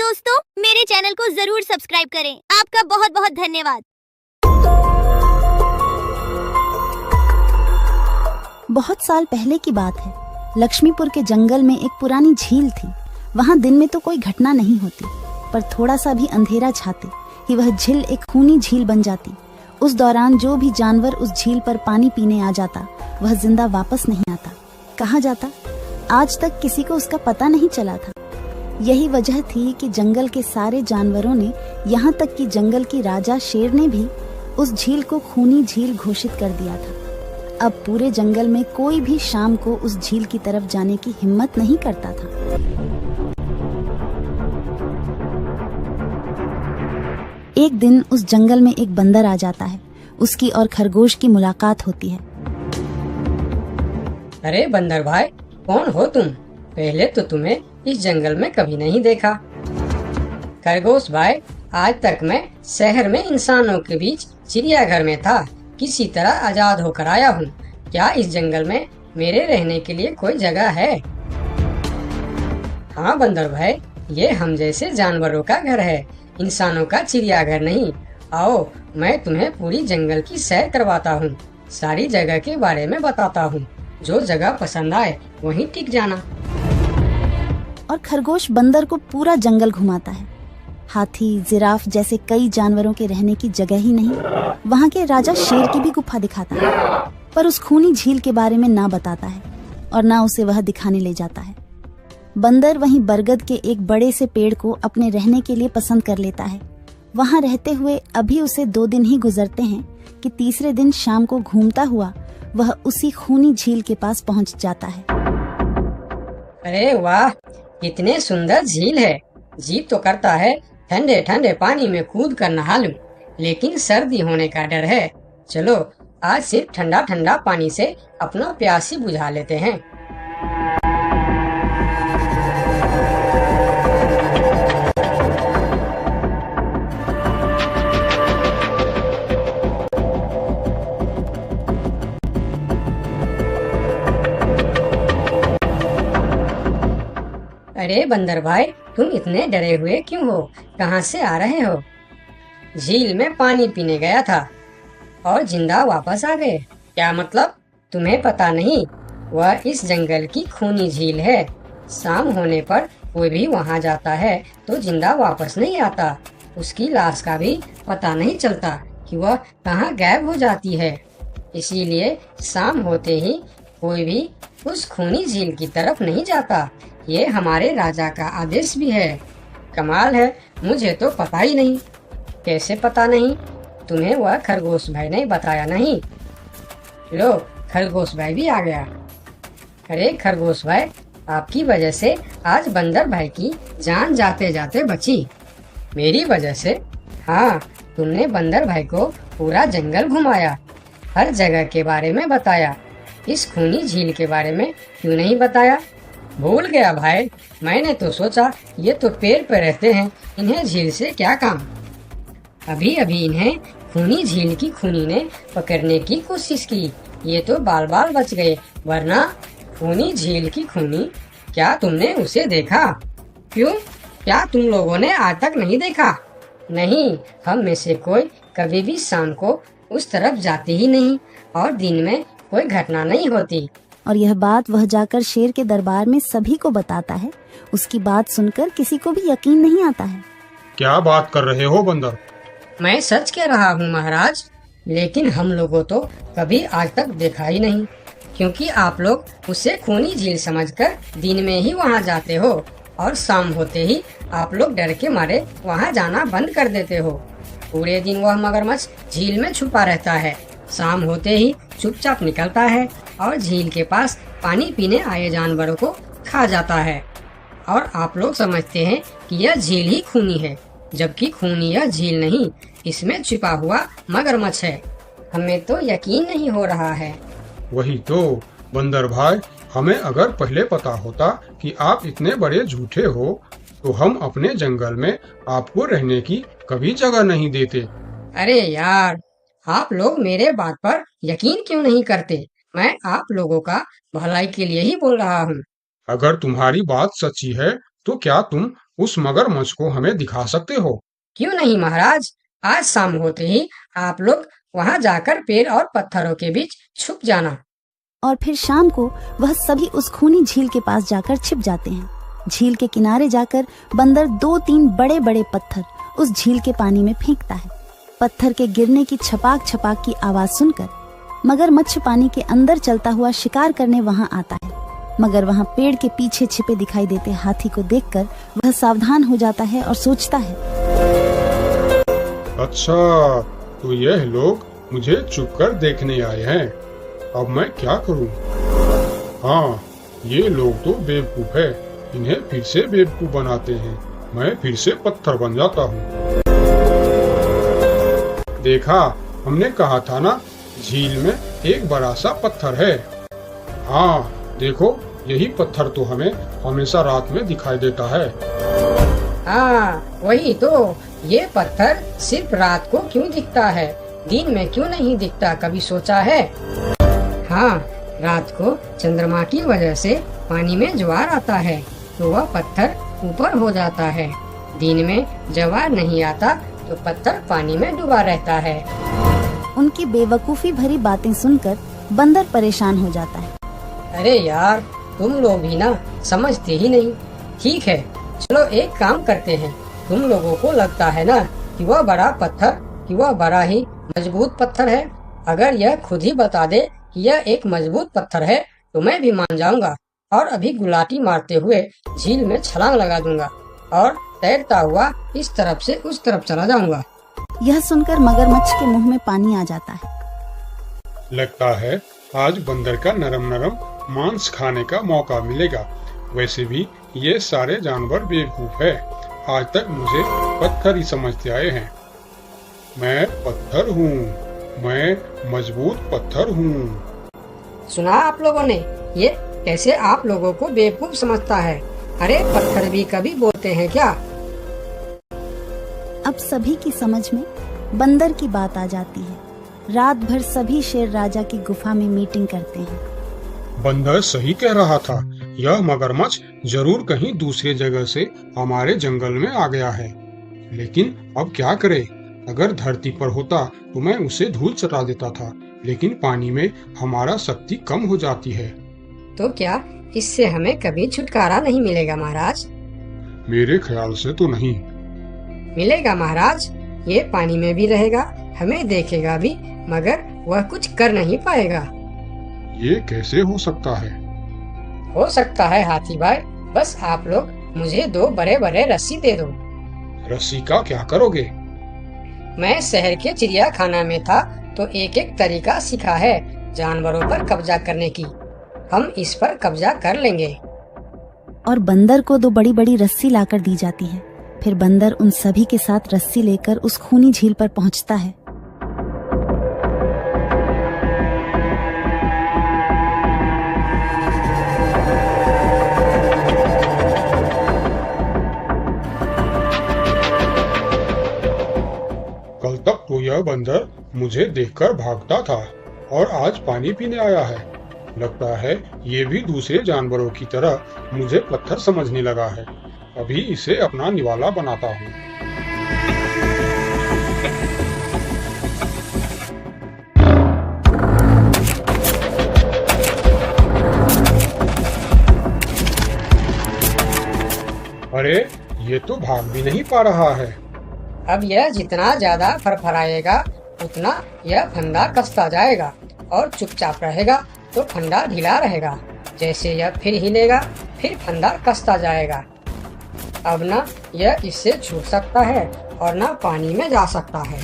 दोस्तों, मेरे चैनल को जरूर सब्सक्राइब करें। आपका बहुत बहुत धन्यवाद। बहुत साल पहले की बात है। लक्ष्मीपुर के जंगल में एक पुरानी झील थी। वहाँ दिन में तो कोई घटना नहीं होती, पर थोड़ा सा भी अंधेरा छाते ही वह झील एक खूनी झील बन जाती। उस दौरान जो भी जानवर उस झील पर पानी पीने आ जाता, वह जिंदा वापस नहीं आता। कहाँ जाता, आज तक किसी को उसका पता नहीं चला था। यही वजह थी कि जंगल के सारे जानवरों ने, यहाँ तक कि जंगल की राजा शेर ने भी उस झील को खूनी झील घोषित कर दिया था। अब पूरे जंगल में कोई भी शाम को उस झील की तरफ जाने की हिम्मत नहीं करता था। एक दिन उस जंगल में एक बंदर आ जाता है। उसकी और खरगोश की मुलाकात होती है। अरे बंदर भाई, कौन हो तुम? पहले तो तुम्हें इस जंगल में कभी नहीं देखा। खरगोश भाई, आज तक मैं शहर में इंसानों के बीच चिड़ियाघर में था, किसी तरह आजाद होकर आया हूँ। क्या इस जंगल में मेरे रहने के लिए कोई जगह है? हाँ बंदर भाई, ये हम जैसे जानवरों का घर है, इंसानों का चिड़ियाघर नहीं। आओ, मैं तुम्हें पूरी जंगल की सैर करवाता हूँ, सारी जगह के बारे में बताता हूँ। जो जगह पसंद आए वहीं टिक जाना। और खरगोश बंदर को पूरा जंगल घुमाता है। हाथी, जिराफ जैसे कई जानवरों के रहने की जगह ही नहीं, वहाँ के राजा शेर की भी गुफा दिखाता है, पर उस खूनी झील के बारे में ना बताता है और ना उसे वह दिखाने ले जाता है। बंदर वहीं बरगद के एक बड़े से पेड़ को अपने रहने के लिए पसंद कर लेता है। वहाँ रहते हुए अभी उसे 2 दिन ही गुजरते हैं कि तीसरे दिन शाम को घूमता हुआ वह उसी खूनी झील के पास पहुँच जाता है। अरे वाह, कितने सुंदर झील है। जी तो करता है ठंडे ठंडे पानी में कूद कर नहा लूं, लेकिन सर्दी होने का डर है। चलो, आज सिर्फ ठंडा ठंडा पानी से अपना प्यास ही बुझा लेते हैं। अरे बंदर भाई, तुम इतने डरे हुए क्यों हो? कहाँ से आ रहे हो? झील में पानी पीने गया था और जिंदा वापस आ गए। क्या मतलब, तुम्हें पता नहीं? वह इस जंगल की खूनी झील है। शाम होने पर कोई भी वहाँ जाता है तो जिंदा वापस नहीं आता। उसकी लाश का भी पता नहीं चलता कि वह कहाँ गायब हो जाती है। इसीलिए शाम होते ही कोई भी उस खूनी झील की तरफ नहीं जाता। ये हमारे राजा का आदेश भी है। कमाल है, मुझे तो पता ही नहीं। कैसे पता नहीं? तुम्हें वह खरगोश भाई ने बताया नहीं? लो, खरगोश भाई भी आ गया। अरे खरगोश भाई, आपकी वजह से आज बंदर भाई की जान जाते जाते बची। मेरी वजह से? हाँ, तुमने बंदर भाई को पूरा जंगल घुमाया, हर जगह के बारे में बताया। इस खूनी झील के बारे में क्यों नहीं बताया? भूल गया भाई, मैंने तो सोचा ये तो पेड़ पे रहते हैं, इन्हें झील से क्या काम। अभी अभी इन्हें खूनी झील की खूनी ने पकड़ने की कोशिश की, ये तो बाल बाल बच गए, वरना खूनी झील की खूनी, क्या तुमने उसे देखा? क्यों, क्या तुम लोगों ने आज तक नहीं देखा? नहीं, हम में से कोई कभी भी शाम को उस तरफ जाते ही नहीं और दिन में कोई घटना नहीं होती। और यह बात वह जाकर शेर के दरबार में सभी को बताता है। उसकी बात सुनकर किसी को भी यकीन नहीं आता है। क्या बात कर रहे हो बंदर? मैं सच कह रहा हूँ महाराज, लेकिन हम लोगों तो कभी आज तक देखा ही नहीं, क्योंकि आप लोग उसे खूनी झील समझकर दिन में ही वहाँ जाते हो और शाम होते ही आप लोग डर के मारे वहाँ जाना बंद कर देते हो। पूरे दिन वह मगरमच्छ झील में छुपा रहता है, शाम होते ही चुपचाप निकलता है और झील के पास पानी पीने आए जानवरों को खा जाता है। और आप लोग समझते हैं कि यह झील ही खूनी है, जबकि खूनी यह झील नहीं, इसमें छिपा हुआ मगरमच्छ है। हमें तो यकीन नहीं हो रहा है। वही तो बंदर भाई, हमें अगर पहले पता होता कि आप इतने बड़े झूठे हो तो हम अपने जंगल में आपको रहने की कभी जगह नहीं देते। अरे यार, आप लोग मेरे बात पर यकीन क्यों नहीं करते? मैं आप लोगों का भलाई के लिए ही बोल रहा हूँ। अगर तुम्हारी बात सच्ची है तो क्या तुम उस मगरमच्छ को हमें दिखा सकते हो? क्यों नहीं महाराज, आज शाम होते ही आप लोग वहाँ जाकर पेड़ और पत्थरों के बीच छुप जाना। और फिर शाम को वह सभी उस खूनी झील के पास जाकर छिप जाते हैं। झील के किनारे जाकर बंदर 2-3 बड़े बड़े पत्थर उस झील के पानी में फेंकता है। पत्थर के गिरने की छपाक छपाक की आवाज सुनकर मगरमच्छ पानी के अंदर चलता हुआ शिकार करने वहां आता है, मगर वहां पेड़ के पीछे छिपे दिखाई देते हाथी को देखकर वह सावधान हो जाता है और सोचता है, अच्छा, तो यह लोग मुझे छुप कर देखने आए हैं। अब मैं क्या करूं? हाँ, ये लोग तो बेवकूफ है, इन्हें फिर से बेवकूफ बनाते हैं। मैं फिर से पत्थर बन जाता हूँ। देखा, हमने कहा था ना, झील में एक बड़ा सा पत्थर है। हाँ, देखो, यही पत्थर तो हमें हमेशा रात में दिखाई देता है। हाँ, वही तो। ये पत्थर सिर्फ रात को क्यों दिखता है, दिन में क्यों नहीं दिखता, कभी सोचा है? हाँ, रात को चंद्रमा की वजह से पानी में ज्वार आता है, तो वह पत्थर ऊपर हो जाता है। दिन में ज्वार नहीं आता तो पत्थर पानी में डूबा रहता है। उनकी बेवकूफी भरी बातें सुनकर बंदर परेशान हो जाता है। अरे यार, तुम लोग भी ना समझते ही नहीं। ठीक है, चलो एक काम करते हैं। तुम लोगों को लगता है ना कि वह बड़ा पत्थर, कि वह बड़ा ही मजबूत पत्थर है। अगर यह खुद ही बता दे कि यह एक मजबूत पत्थर है तो मैं भी मान जाऊंगा और अभी गुलाटी मारते हुए झील में छलांग लगा दूंगा और तैरता हुआ इस तरफ से उस तरफ चला जाऊंगा। यह सुनकर मगरमच्छ के मुंह में पानी आ जाता है। लगता है आज बंदर का नरम नरम मांस खाने का मौका मिलेगा। वैसे भी ये सारे जानवर बेवकूफ है। आज तक मुझे पत्थर ही समझते आए हैं। मैं पत्थर हूँ, मैं मजबूत पत्थर हूँ। सुना आप लोगों ने, ये कैसे आप लोगों को बेवकूफ समझता है? अरे पत्थर भी कभी बोलते हैं क्या? अब सभी की समझ में बंदर की बात आ जाती है। रात भर सभी शेर राजा की गुफा में मीटिंग करते हैं। बंदर सही कह रहा था, यह मगरमच्छ जरूर कहीं दूसरे जगह से हमारे जंगल में आ गया है। लेकिन अब क्या करे? अगर धरती पर होता तो मैं उसे धूल चटा देता था, लेकिन पानी में हमारा शक्ति कम हो जाती है। तो क्या इससे हमें कभी छुटकारा नहीं मिलेगा महाराज? मेरे ख्याल से तो नहीं। मिलेगा महाराज। ये पानी में भी रहेगा, हमें देखेगा भी, मगर वह कुछ कर नहीं पाएगा। ये कैसे हो सकता है? हो सकता है हाथी भाई, बस आप लोग मुझे 2 बड़े बड़े रस्सी दे दो। रस्सी का क्या करोगे? मैं शहर के चिड़ियाखाना में था तो एक एक तरीका सीखा है जानवरों पर कब्जा करने की। हम इस पर कब्जा कर लेंगे। और बंदर को 2 बड़ी बड़ी रस्सी लाकर दी जाती है। फिर बंदर उन सभी के साथ रस्सी लेकर उस खूनी झील पर पहुंचता है। कल तक तो यह बंदर मुझे देखकर भागता था और आज पानी पीने आया है। लगता है ये भी दूसरे जानवरों की तरह मुझे पत्थर समझने लगा है। अभी इसे अपना निवाला बनाता हूँ। अरे, ये तो भाग भी नहीं पा रहा है। अब यह जितना ज्यादा फरफराएगा उतना यह फंदा कसता जाएगा और चुपचाप रहेगा तो फंदा ढीला रहेगा। जैसे यह फिर हिलेगा फिर फंदा कसता जाएगा। अब ना यह इससे छूट सकता है और ना पानी में जा सकता है।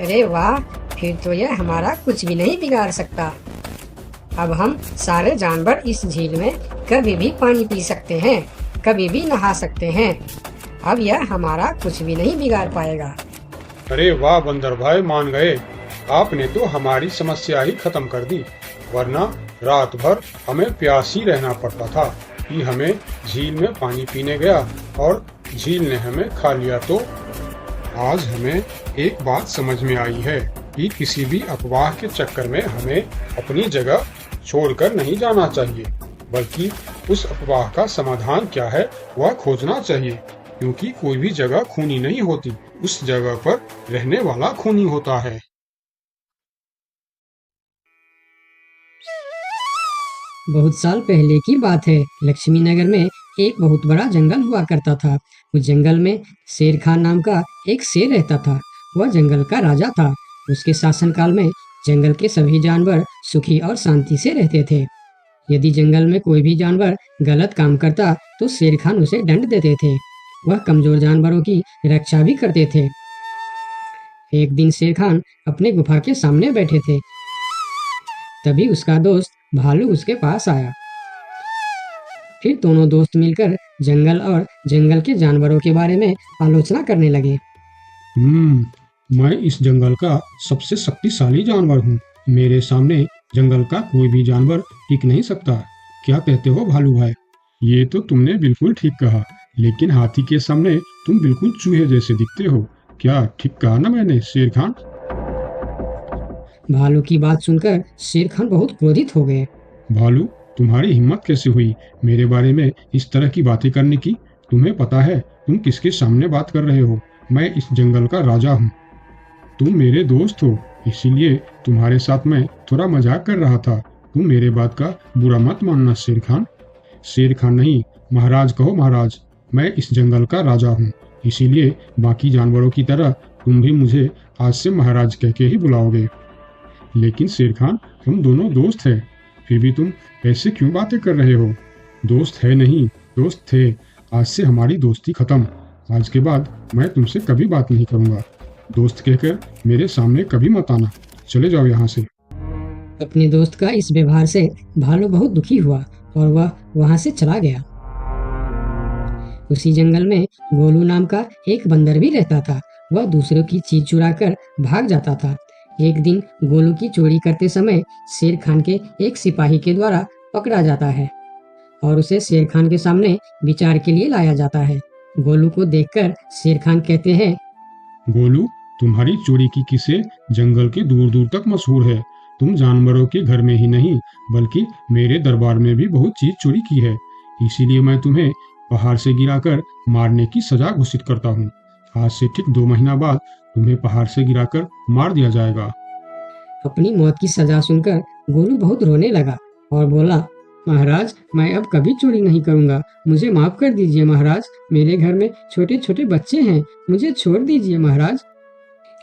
अरे वाह, फिर तो यह हमारा कुछ भी नहीं बिगाड़ सकता। अब हम सारे जानवर इस झील में कभी भी पानी पी सकते हैं, कभी भी नहा सकते हैं। अब यह हमारा कुछ भी नहीं बिगाड़ पाएगा। अरे वाह बंदर भाई, मान गए। आपने तो हमारी समस्या ही खत्म कर दी, वरना रात भर हमें प्यासी रहना पड़ता था कि हमें झील में पानी पीने गया और झील ने हमें खा लिया। तो आज हमें एक बात समझ में आई है कि किसी भी अफवाह के चक्कर में हमें अपनी जगह छोड़कर नहीं जाना चाहिए, बल्कि उस अफवाह का समाधान क्या है वह खोजना चाहिए, क्योंकि कोई भी जगह खूनी नहीं होती, उस जगह पर रहने वाला खूनी होता है। बहुत साल पहले की बात है। लक्ष्मी नगर में एक बहुत बड़ा जंगल हुआ करता था। उस जंगल में शेर खान नाम का एक शेर रहता था। वह जंगल का राजा था। उसके शासनकाल में जंगल के सभी जानवर सुखी और शांति से रहते थे। यदि जंगल में कोई भी जानवर गलत काम करता तो शेर खान उसे दंड देते थे। वह कमजोर जानवरों की रक्षा भी करते थे। एक दिन शेर खान अपने गुफा के सामने बैठे थे। तभी उसका दोस्त भालू उसके पास आया। फिर दोनों दोस्त मिलकर जंगल और जंगल के जानवरों के बारे में आलोचना करने लगे। मैं इस जंगल का सबसे शक्तिशाली जानवर हूँ। मेरे सामने जंगल का कोई भी जानवर टिक नहीं सकता। क्या कहते हो भालू भाई? ये तो तुमने बिल्कुल ठीक कहा, लेकिन हाथी के सामने तुम बिल्कुल चूहे जैसे दिखते हो। क्या ठीक कहा ना मैंने शेर खान? भालू की बात सुनकर शेर खान बहुत क्रोधित हो गए। भालू, तुम्हारी हिम्मत कैसे हुई मेरे बारे में इस तरह की बातें करने की? तुम्हें पता है तुम किसके सामने बात कर रहे हो? मैं इस जंगल का राजा हूँ। तुम मेरे दोस्त हो, इसीलिए तुम्हारे साथ मैं थोड़ा मजाक कर रहा था। तुम मेरे बात का बुरा मत मानना शेर खान। शेर खान नहीं, महाराज कहो महाराज। मैं इस जंगल का राजा हूँ, इसीलिए बाकी जानवरों की तरह तुम भी मुझे आज से महाराज कह के ही बुलाओगे। लेकिन शेर खान, हम दोनों दोस्त हैं, फिर भी तुम ऐसे क्यों बातें कर रहे हो? दोस्त है नहीं, दोस्त थे। आज से हमारी दोस्ती खत्म। आज के बाद मैं तुमसे कभी बात नहीं करूंगा। दोस्त कहकर मेरे सामने कभी मत आना। चले जाओ यहाँ से। अपने दोस्त का इस व्यवहार से भालू बहुत दुखी हुआ और वह वहां से चला गया। उसी जंगल में गोलू नाम का एक बंदर भी रहता था। वह दूसरों की चीज चुरा कर भाग जाता था। एक दिन गोलू की चोरी करते समय शेर खान के एक सिपाही के द्वारा पकड़ा जाता है और उसे शेर खान के सामने विचार के लिए लाया जाता है। गोलू को देखकर शेर खान कहते हैं, गोलू, तुम्हारी चोरी की किस्से जंगल के दूर दूर तक मशहूर है। तुम जानवरों के घर में ही नहीं बल्कि मेरे दरबार में भी बहुत चीज चोरी की है। इसीलिए मैं तुम्हें पहाड़ से गिराकर मारने की सजा घोषित करता हूँ। आज से ठीक 2 महीना बाद तुम्हें पहाड़ से गिराकर मार दिया जाएगा। अपनी मौत की सजा सुनकर गोलू बहुत रोने लगा और बोला, महाराज, मैं अब कभी चोरी नहीं करूंगा। मुझे माफ कर दीजिए महाराज। मेरे घर में छोटे छोटे बच्चे हैं, मुझे छोड़ दीजिए महाराज।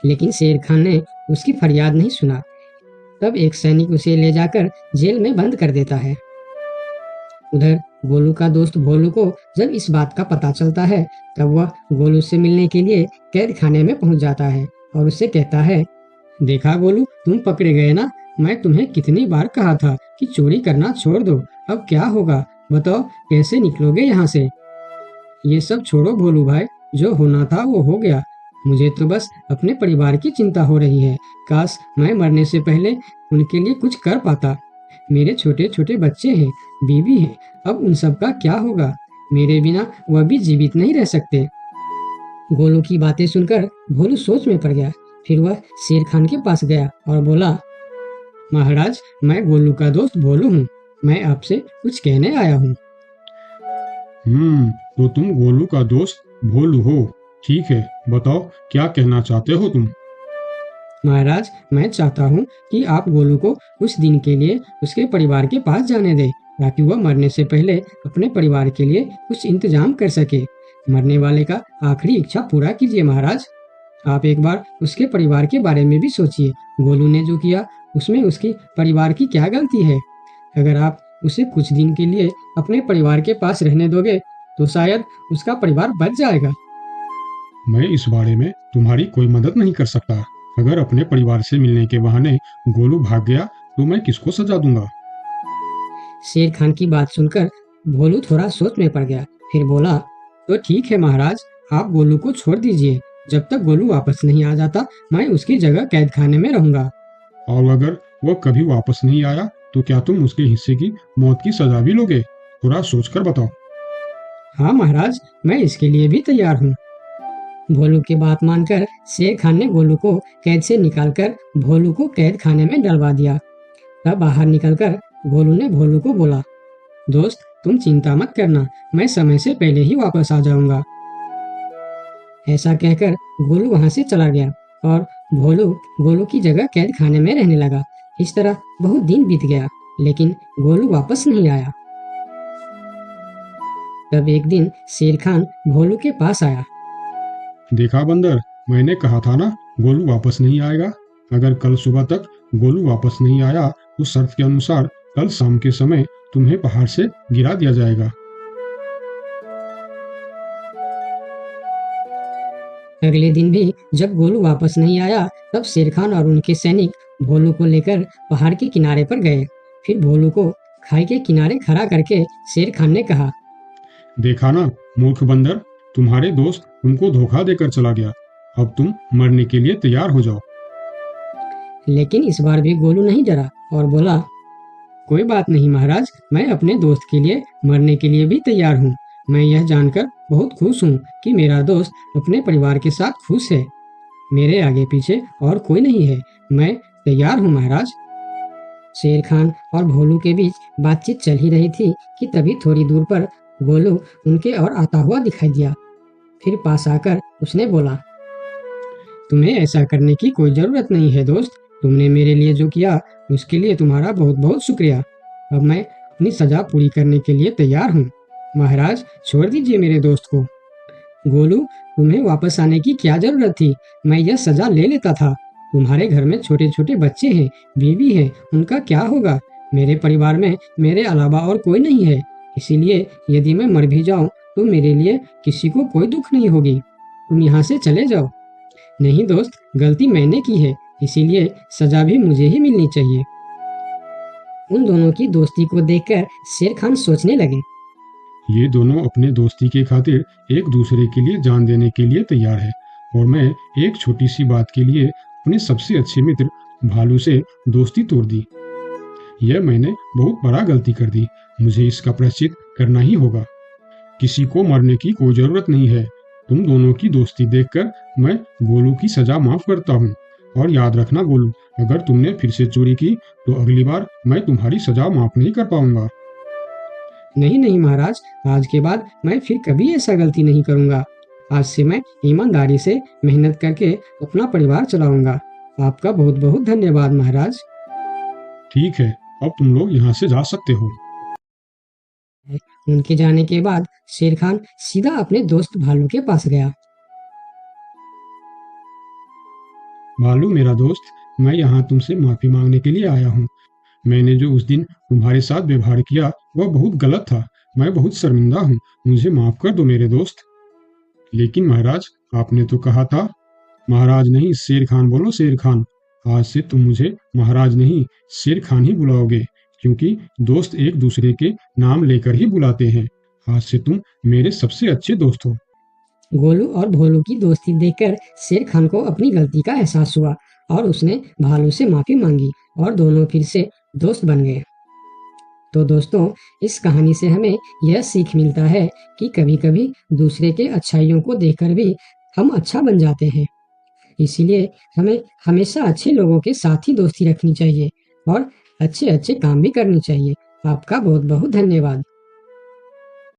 लेकिन शेर खान ने उसकी फरियाद नहीं सुना। तब एक सैनिक उसे ले जाकर जेल में बंद कर देता है। उधर गोलू का दोस्त भोलू को जब इस बात का पता चलता है तब वह गोलू से मिलने के लिए कैद खाने में पहुंच जाता है और उससे कहता है, देखा गोलू, तुम पकड़े गए ना। मैं तुम्हें कितनी बार कहा था कि चोरी करना छोड़ दो। अब क्या होगा बताओ, कैसे निकलोगे यहाँ से? ये सब छोड़ो भोलू भाई, जो होना था वो हो गया। मुझे तो बस अपने परिवार की चिंता हो रही है। काश मैं मरने से पहले उनके लिए कुछ कर पाता। मेरे छोटे छोटे बच्चे हैं, बीवी है, अब उन सब का क्या होगा? मेरे बिना वह भी जीवित नहीं रह सकते। गोलू की बातें सुनकर भोलू सोच में पड़ गया। फिर वह शेर खान के पास गया और बोला, महाराज, मैं गोलू का दोस्त भोलू हूँ। मैं आपसे कुछ कहने आया हूँ। तो तुम गोलू का दोस्त भोलू हो? ठीक है, बताओ क्या कहना चाहते हो तुम? महाराज, मैं चाहता हूँ कि आप गोलू को कुछ दिन के लिए उसके परिवार के पास जाने दें, ताकि वह मरने से पहले अपने परिवार के लिए कुछ इंतजाम कर सके। मरने वाले का आखिरी इच्छा पूरा कीजिए महाराज। आप एक बार उसके परिवार के बारे में भी सोचिए। गोलू ने जो किया उसमें उसकी परिवार की क्या गलती है? अगर आप उसे कुछ दिन के लिए अपने परिवार के पास रहने दोगे तो शायद उसका परिवार बच जाएगा। मैं इस बारे में तुम्हारी कोई मदद नहीं कर सकता। अगर अपने परिवार से मिलने के बहाने गोलू भाग गया तो मैं किसको सजा दूंगा? शेर खान की बात सुनकर भोलू थोड़ा सोच में पड़ गया। फिर बोला, तो ठीक है महाराज, आप गोलू को छोड़ दीजिए। जब तक गोलू वापस नहीं आ जाता मैं उसकी जगह कैद खाने में रहूंगा। और अगर वह कभी वापस नहीं आया तो क्या तुम उसके हिस्से की मौत की सजा भी लोगे? थोड़ा सोचकर बताओ। हाँ महाराज, मैं इसके लिए भी तैयार हूँ। भोलू की बात मानकर शेर खान ने गोलू को कैद से निकालकर भोलू को कैद खाने में डलवा दिया। तब बाहर निकलकर गोलू ने भोलू को बोला, दोस्त, तुम चिंता मत करना, मैं समय से पहले ही वापस आ जाऊंगा। ऐसा कहकर गोलू वहां से चला गया और भोलू गोलू की जगह कैद खाने में रहने लगा। इस तरह बहुत दिन बीत गया, लेकिन गोलू वापस नहीं आया। तब एक दिन शेर खान भोलू के पास आया। देखा बंदर, मैंने कहा था ना गोलू वापस नहीं आएगा। अगर कल सुबह तक गोलू वापस नहीं आया तो शर्त के अनुसार कल शाम के समय तुम्हें पहाड़ से गिरा दिया जाएगा। अगले दिन भी जब गोलू वापस नहीं आया, तब शेर खान और उनके सैनिक भोलू को लेकर पहाड़ के किनारे पर गए। फिर भोलू को खाई के किनारे खड़ा करके शेर खान ने कहा, देखा ना मूर्ख बंदर, तुम्हारे दोस्त तुमको धोखा देकर चला गया। अब तुम मरने के लिए तैयार हो जाओ। लेकिन इस बार भी गोलू नहीं डरा और बोला, कोई बात नहीं महाराज, मैं अपने दोस्त के लिए मरने के लिए भी तैयार हूँ। मैं यह जानकर बहुत खुश हूँ कि मेरा दोस्त अपने परिवार के साथ खुश है। मेरे आगे पीछे और कोई नहीं है, मैं तैयार हूँ महाराज। शेर खान और भोलू के बीच बातचीत चल ही रही थी कि तभी थोड़ी दूर पर गोलू उनके और आता हुआ दिखाई दिया। फिर पास आकर उसने बोला, तुम्हें ऐसा करने की कोई जरूरत नहीं है दोस्त। तुमने मेरे लिए जो किया उसके लिए तुम्हारा बहुत बहुत शुक्रिया। अब मैं अपनी सजा पूरी करने के लिए तैयार हूँ। महाराज, छोड़ दीजिए मेरे दोस्त को। गोलू, तुम्हें वापस आने की क्या जरूरत थी? मैं यह सजा ले लेता था। तुम्हारे घर में छोटे छोटे बच्चे हैं, बीवी है, उनका क्या होगा? मेरे परिवार में मेरे अलावा और कोई नहीं है, इसीलिए यदि मैं मर भी जाऊं तो मेरे लिए किसी को कोई दुख नहीं होगी। तुम यहाँ से चले जाओ। नहीं दोस्त, गलती मैंने की है, इसीलिए सजा भी मुझे ही मिलनी चाहिए। उन दोनों की दोस्ती को देखकर शेर खान सोचने लगे, ये दोनों अपने दोस्ती के खातिर एक दूसरे के लिए जान देने के लिए तैयार है, और मैं एक छोटी सी बात के लिए अपने सबसे अच्छे मित्र भालू से दोस्ती तोड़ दी। यह मैंने बहुत बड़ा गलती कर दी। मुझे इसका प्रायश्चित करना ही होगा। किसी को मरने की कोई जरूरत नहीं है। तुम दोनों की दोस्ती देखकर मैं गोलू की सजा माफ करता हूँ। और याद रखना गोलू, अगर तुमने फिर से चोरी की तो अगली बार मैं तुम्हारी सजा माफ नहीं कर पाऊंगा। नहीं नहीं महाराज, आज के बाद मैं फिर कभी ऐसा गलती नहीं करूंगा। आज से मैं ईमानदारी से मेहनत करके अपना परिवार चलाऊंगा। आपका बहुत बहुत धन्यवाद महाराज। ठीक है, अब तुम लोग यहाँ से जा सकते हो। उनके जाने के बाद शेर खान सीधा अपने दोस्त भालू के पास गया। भालू मेरा दोस्त, मैं यहाँ तुमसे माफी मांगने के लिए आया हूँ। मैंने जो उस दिन तुम्हारे साथ व्यवहार किया वह बहुत गलत था। मैं बहुत शर्मिंदा हूँ, मुझे माफ कर दो मेरे दोस्त। लेकिन महाराज, आपने तो कहा था। महाराज नहीं, शेर खान बोलो, शेर खान। आज से तुम मुझे महाराज नहीं, शेर खान ही बुलाओगे, क्योंकि दोस्त एक दूसरे के नाम लेकर ही बुलाते हैं। आज से तुम मेरे सबसे अच्छे दोस्त हो। गोलू और भोलू की दोस्ती देखकर शेर खान को अपनी गलती का एहसास हुआ और उसने भालू से माफी मांगी और दोनों फिर से दोस्त बन गए। तो दोस्तों, इस कहानी से हमें यह सीख मिलता है कि कभी कभी दूसरे के अच्छाइयों को देखकर भी हम अच्छा बन जाते हैं। इसीलिए हमें हमेशा अच्छे लोगों के साथ ही दोस्ती रखनी चाहिए और अच्छे अच्छे काम भी करनी चाहिए। आपका बहुत बहुत धन्यवाद।